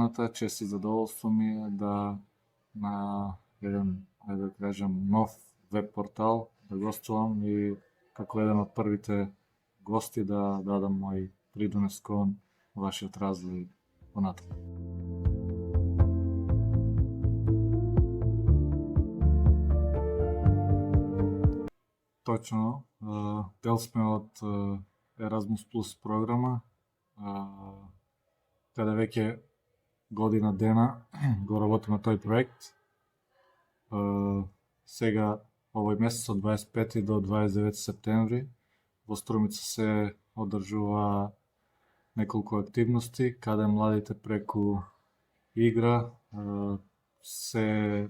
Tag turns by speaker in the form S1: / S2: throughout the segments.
S1: поканата, чест и задоволство ми е да на еден, да кажем, нов веб портал да гостувам и како еден од првите гости да дадам мој придонес кон вашиот развој понатаму. Точно, дел сме од Erasmus Plus програма, каде веќе година дена го работиме тој проект. Сега овој месец од 25 до 29 септември во Струмица се одржува неколку активности каде младите преку игра се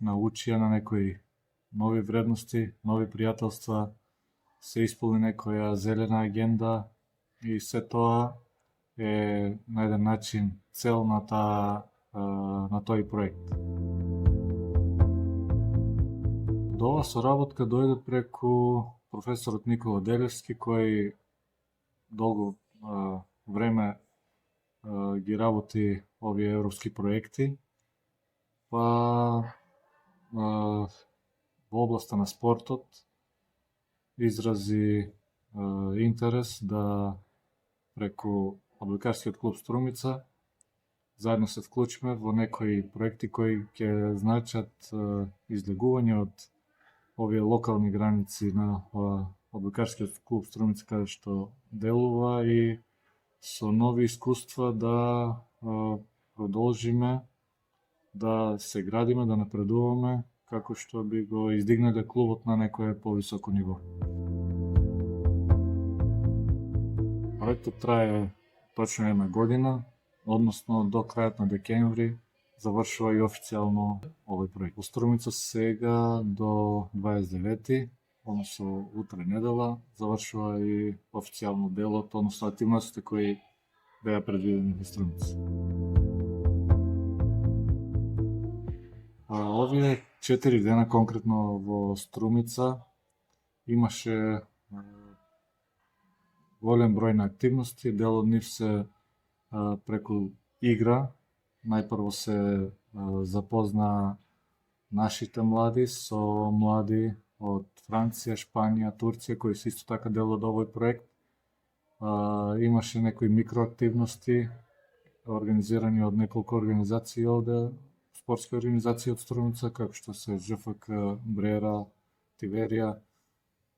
S1: научија на некои нови вредности, нови пријателства, се исполни некоја зелена агенда и се тоа е на еден начин цел на тој проект. До ова соработка дојде преку професорот Никола Делевски, кој долго време ги работи овие европски проекти, па во областа на спортот изрази интерес да преку Одликарскиот клуб Струмица заедно се вклучиме во некои проекти кои ќе значат излегување од овие локални граници на Одликарскиот клуб Струмица каде што делува и со нови искуства да продолжиме да се градиме, да напредуваме, како што би го издигнале клубот на некое повисоко ниво. Проектот трае точно една година, односно до крајот на декември завршува и официјално овој проект. Во Струмица сега до 29-ти, односно утре недела, завршува и официјално делот, односно активностите кои беа предвидени во Струмица. Овие 4 дена конкретно во Струмица имаше голем број на активности, дел од нив се преку игра. Најпрво се запозна нашите млади со млади од Франција, Шпанија, Турција, кои се исто така дел од овој проект. Имаше некои микроактивности организирани од неколку организации овде, спортски организации од Струмица, како што се ЖФК, Брера, Тиверија,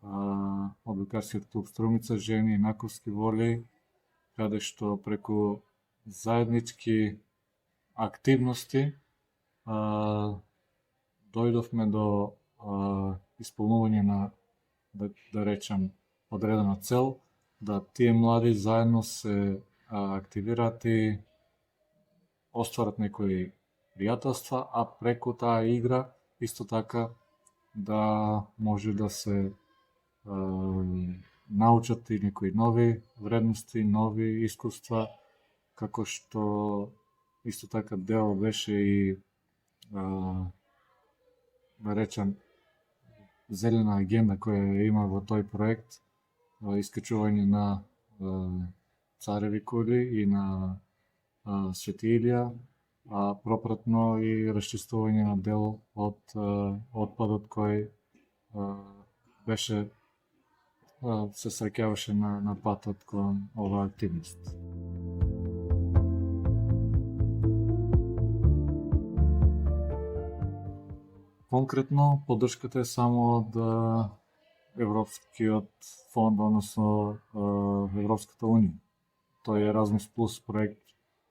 S1: Одликарскиот клуб Струмица, жени, наковски волеј, каде што преку заеднички активности дојдовме до исполнување на, да речем, одредена цел, да тие млади заедно се активираат и остварат некои пријателства, а преку таа игра исто така да може да се научат и некои нови вредности, нови искуства, како што исто така дел беше и да речем зелена агенда која има во тој проект, искачување на цареви кули и на Свети Илија, а пропратно и расчистување на дел од отпадот кој беше се среќаваше на патот кон оваа активност. Конкретно поддршката е само од Европскиот фонд, односно Европската унија. Тој е Erasmus Plus проект.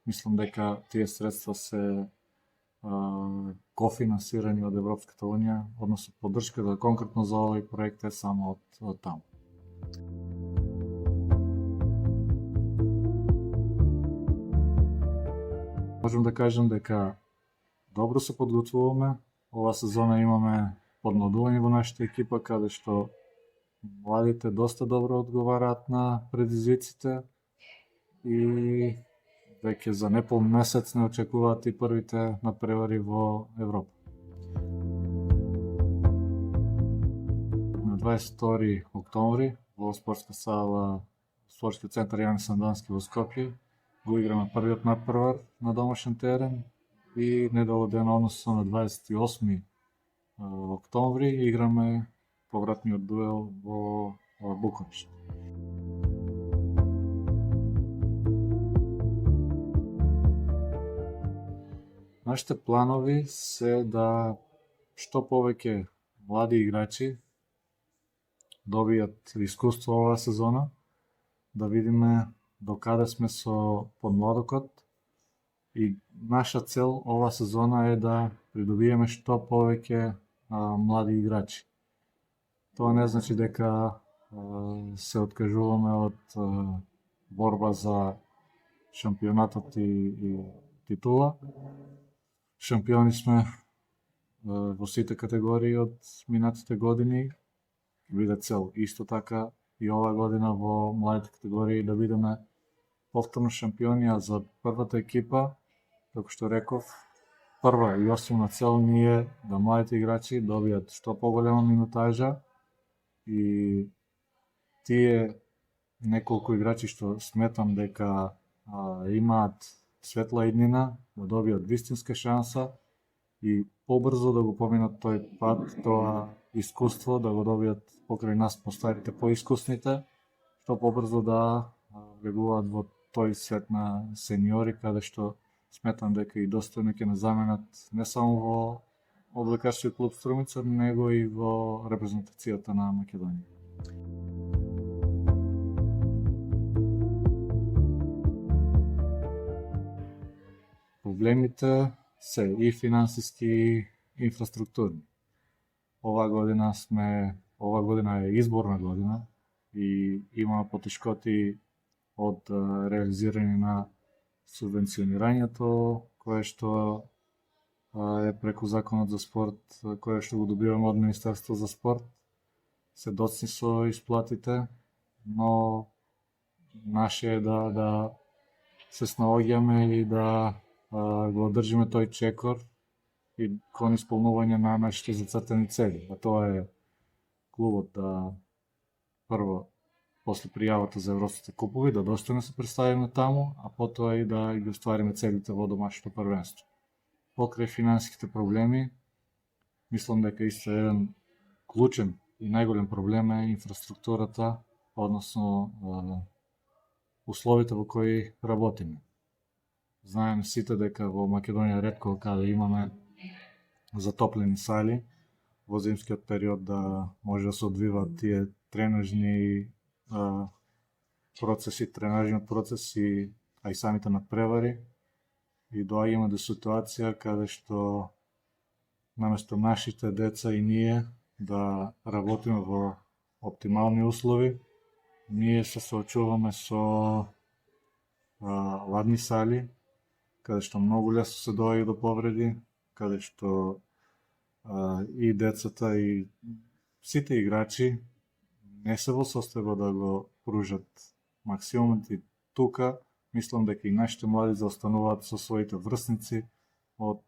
S1: Мислам дека тие средства се кофинансирани од Европската унија, односно поддршката конкретно за овој проект е само од таму. Можам да кажам дека добро се подготвуваме. Ова сезона имаме подмладување во нашата екипа, каде што младите доста добро одговараат на предизвиците и веќе за непол месец не очекуваат и првите надпревари во Европа. На 22 октомври во спортска сала Спортскиот центар Јане Сандански во Скопје го играме првиот надпревар на домашен терен и недолго ден, односно на 28 октомври, играме повратниот дуел во Букурешт. Нашите планови се да што повеќе млади играчи добијат искуство оваа сезона, да видиме докаде сме со подмладокот и наша цел оваа сезона е да придобиеме што повеќе млади играчи. Тоа не значи дека се откажуваме од борба за шампионатот и титула. Шампиони сме во сите категории од минатите години. Биде цел исто така и оваа година во младите категории да бидеме повторно шампиони, а за првата екипа, како што реков, прва и основна цел ни е да младите играчи добијат што поголема минутажа и тие неколку играчи што сметам дека имаат светла иднина, да добијат вистинска шанса и побрзо да го поминат тој пат, тоа искуство, да го добијат покрај нас постарите, поискусните, што побрзо да влегуваат во тој свет на сениори, каде што сметам дека и достојно ќе не заменат не само во одбојкарскиот клуб Струмица, него и во репрезентацијата на Македонија. Проблемите се и финансиски и инфраструктурни. Ова година е изборна година и има потешкоти од реализирање на субвенционирањето, кое што е преку Законот за спорт, кое што го добиваме од Министерство за спорт. Се доцни со исплатите, но наше е да се снаоѓаме и да го одржиме тој чекор и кон исполнување на нашите зацртани цели. А тоа е клубот да прво, после пријавата за европските купови, да достојно се представиме таму, а потоа и да ги оствариме целите во домашното првенство. Покрај финансиските проблеми, мислам дека исто еден клучен и најголем проблем е инфраструктурата, односно условите во кои работиме. Знаеме сите дека во Македонија ретко каде имаме затоплени сали, во зимскиот период да може да се одвиваат тие тренажни процеси, а и самите надпревари. И доаѓаме до ситуација каде што наместо нашите деца и ние да работиме во оптимални услови, ние се соочуваме со ладни сали, каде што многу лесно се доаѓа до повреди, каде што и децата и сите играчи не се во состојба да го пружат максимумот и тука мислам дека и нашите млади заостануваат со своите врсници од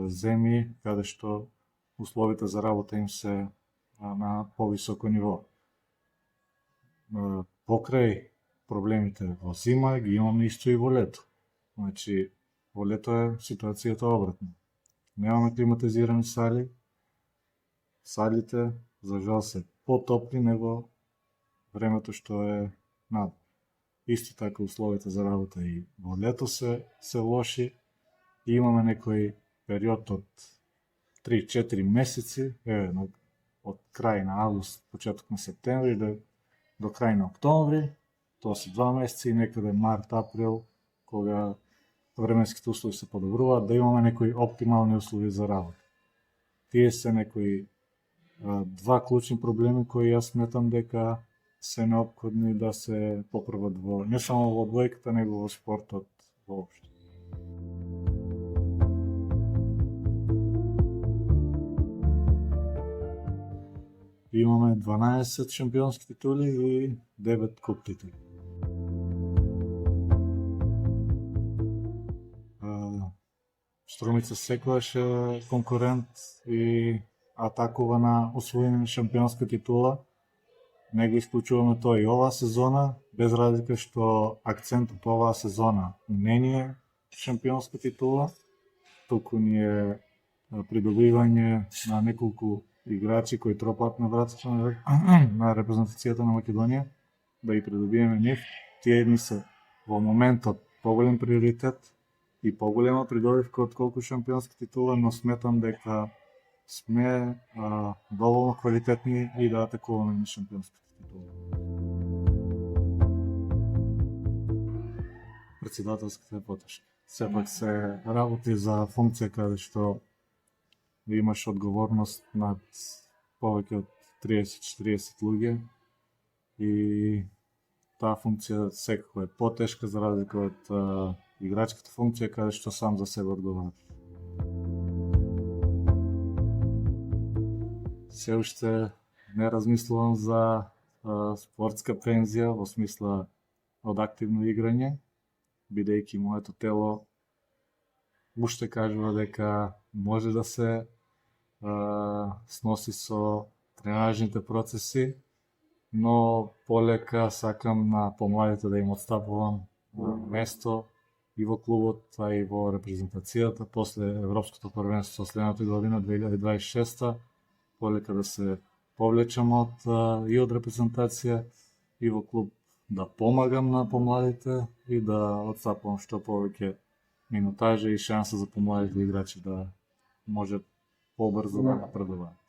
S1: земји каде што условите за работа им се на повисоко ниво. Покрај проблемите во зима ги имаме исто и во лето. Значи, во лето е ситуацијата обратна. Немаме климатизирани сали. Салите, за жал, се потопли него времето што е надвор. Исто така условите за работа и во лето се лоши и имаме некој период од 3-4 месеци, од крај на август, почеток на септември до крај на октомври, тоа се 2 месеци и некаде март, април, кога временските услови се подобруваат, да имаме некои оптимални услови за работа. Тие се некои два клучни проблеми кои јас сметам дека се неопходни да се поправат не само во одбојката, него во спортот воопшто. Имаме 12 шампионски титули и 9 куп титули. Струмица секогаш е конкурент и атакува на освојена шампионска титула. не го исклучуваме тоа и оваа сезона, без разлика што акцентот оваа сезона не ни е шампионска титула, туку ни е придобивање на неколку играчи кои тропаат на вратата на репрезентацијата на Македонија, да ги придобиеме нив. Тие едни се во моментот поголем приоритет и поголема придобивка од колку шампионска титула, но сметам дека сме доволно квалитетни и да атакуваме на шампионската титула. Председателската е потешка. Сепак се работи за функција каде што имаш одговорност над повеќе од 30-40 луѓе и таа функција секако е потешка за разлика од играчката функција каде што сам за себе одговараш. Се уште не размислувам за спортска пензија во смисла од активно играње, бидејќи моето тело уште кажува дека може да се сноси со тренажните процеси, но полека сакам на помладите да им отстапувам место и во клубот, а и во репрезентацијата после Европското првенство следната година 2026, полека да се повлечам и од репрезентација и во клуб да помагам на помладите и да отстапувам што повеќе минутажа и шанса за помладите играчи да може побрзо да напредуваат.